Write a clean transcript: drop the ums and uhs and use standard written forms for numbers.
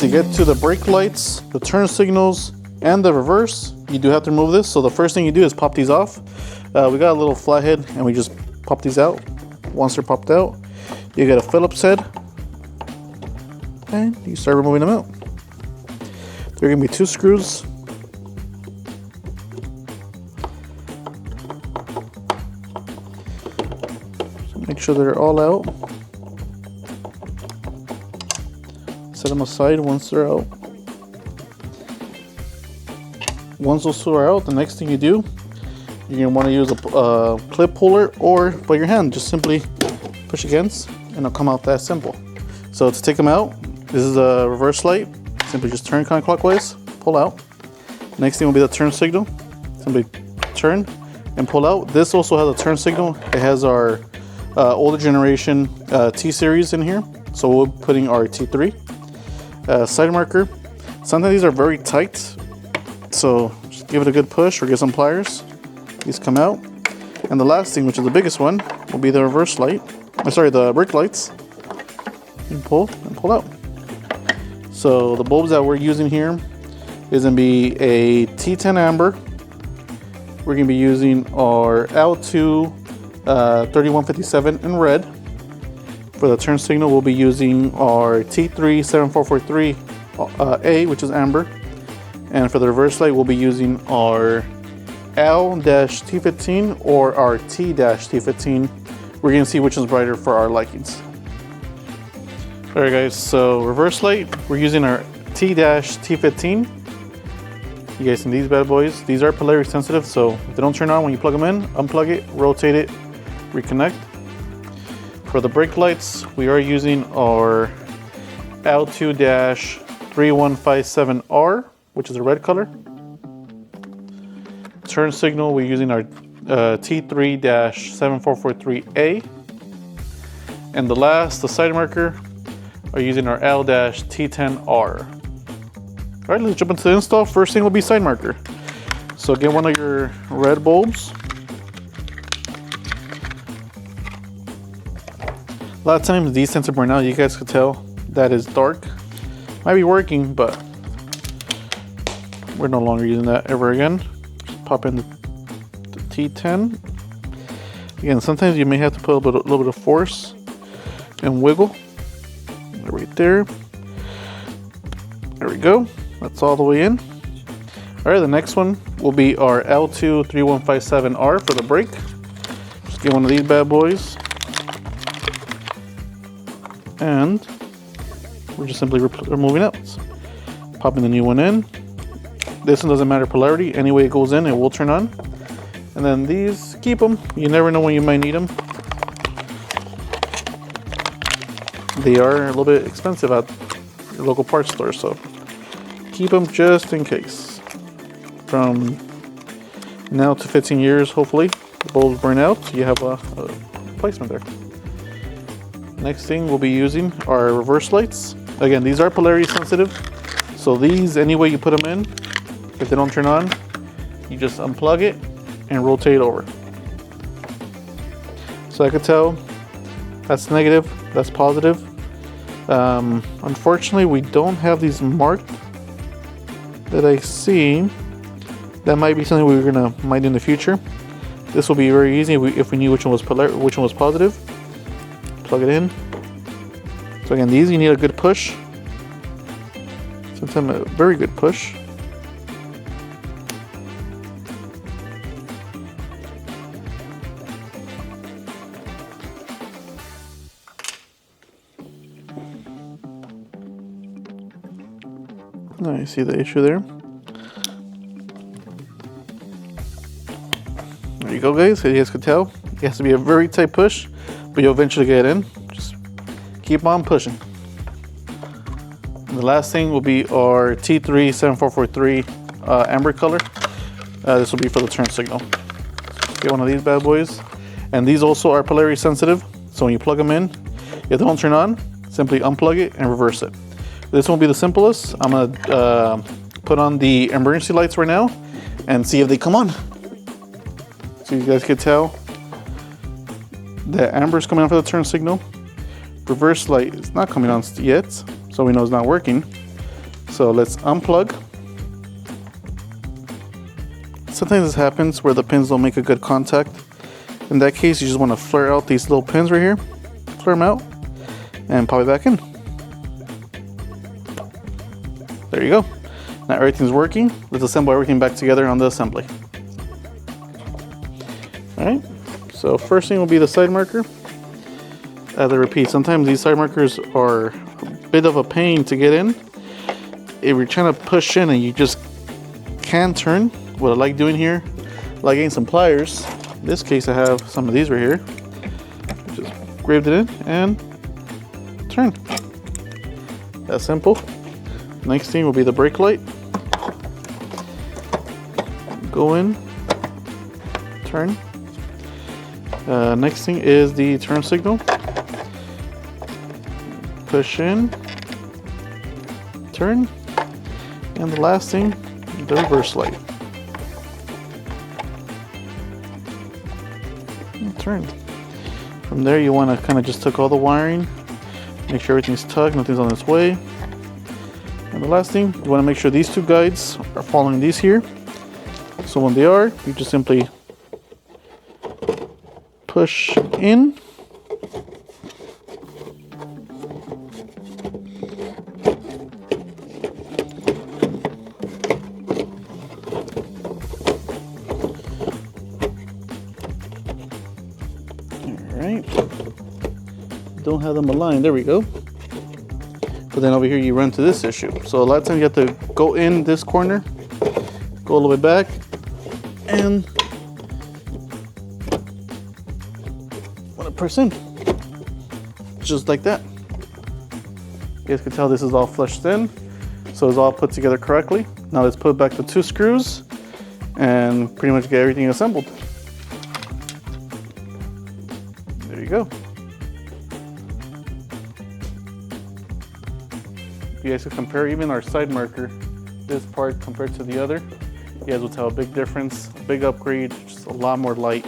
to get to the brake lights, the turn signals, and the reverse, you do have to remove this. So the first thing you do is pop these off. We got a little flathead and we just pop these out. Once they're popped out, you get a Phillips head and you start removing them out. There are going to be 2 screws. So make sure they're all out. Set them aside once they're out. Once those 2 are out, the next thing you do, you're going to want to use a clip puller or by your hand. Just simply push against and it'll come out that simple. So to take them out, this is a reverse light. Simply just turn counterclockwise, pull out. Next thing will be the turn signal. Simply turn and pull out. This also has a turn signal. It has our older generation T-series in here. So we're putting our T3. Side marker. Sometimes these are very tight. So just give it a good push or get some pliers. These come out. And the last thing, which is the biggest one, will be the reverse light. The brake lights. And pull out. So the bulbs that we're using here is going to be a T10 amber. We're going to be using our L2 3157 in red. For the turn signal, we'll be using our T3 7443 A, which is amber. And for the reverse light, we'll be using our L-T15 or our T-T15. We're going to see which one's brighter for our likings. Alright guys, so reverse light, we're using our T-T15. You guys see these bad boys. These are polarity sensitive, so if they don't turn on when you plug them in, unplug it, rotate it, reconnect. For the brake lights, we are using our L2-3157R, which is a red color. Turn signal, we're using our T3-7443A. And the side marker, are using our L-T10R. Alright, let's jump into the install. First thing will be side marker. So get one of your red bulbs. A lot of times these tend to burn out. You guys could tell that is dark. Might be working, but we're no longer using that ever again. Just pop in the T10. Again, sometimes you may have to put a little bit of force and wiggle. Right there. There we go. That's all the way in. All right, the next one will be our L2 3157R for the brake. Just get one of these bad boys. And we're just simply removing out. Popping the new one in. This one doesn't matter polarity. Any way it goes in, it will turn on. And then these, keep them. You never know when you might need them. They are a little bit expensive at your local parts store, so keep them just in case. From now to 15 years, hopefully, the bulbs burn out, you have a replacement there. Next thing we'll be using are reverse lights. Again, these are polarity sensitive, so these, any way you put them in, if they don't turn on, you just unplug it and rotate it over. So I could tell that's negative, that's positive. Unfortunately, we don't have these marked that I see. That might be something we're gonna might do in the future. This will be very easy if we knew which one was positive. Plug it in. So again, these you need a good push. Sometimes a very good push. Now you see the issue there. There you go, guys. As you guys can tell, it has to be a very tight push, but you'll eventually get it in. Just keep on pushing. And the last thing will be our T3 7443 amber color. This will be for the turn signal. Get one of these bad boys. And these also are polarity sensitive, so when you plug them in, if they don't turn on, simply unplug it and reverse it. This won't be the simplest. I'm gonna put on the emergency lights right now and see if they come on. So you guys can tell the amber is coming on for the turn signal. Reverse light is not coming on yet, so we know it's not working. So let's unplug. Sometimes this happens where the pins don't make a good contact. In that case, you just want to flare out these little pins right here. Flare them out and pop it back in. There you go. Now everything's working. Let's assemble everything back together on the assembly. Alright, so first thing will be the side marker. As I repeat, sometimes these side markers are a bit of a pain to get in. If you're trying to push in and you just can't turn, what I like doing here, I like getting some pliers. In this case, I have some of these right here. Just grabbed it in and turn. That's simple. Next thing will be the brake light. Go in, turn. Next thing is the turn signal. Push in, turn, and the last thing, the reverse light. And turn. From there, you want to kind of just tuck all the wiring, make sure everything's tucked, nothing's on its way. And the last thing, you want to make sure these two guides are following these here. So when they are, you just simply push in. Alright. Don't have them aligned. There we go. But then over here you run into this issue. So a lot of times you have to go in this corner, go a little bit back, and want to press in. Just like that. You guys can tell this is all flushed in. So it's all put together correctly. Now let's put back the two screws and pretty much get everything assembled. There you go. You guys can compare even our side marker, this part compared to the other. You guys will tell a big difference, a big upgrade, just a lot more light.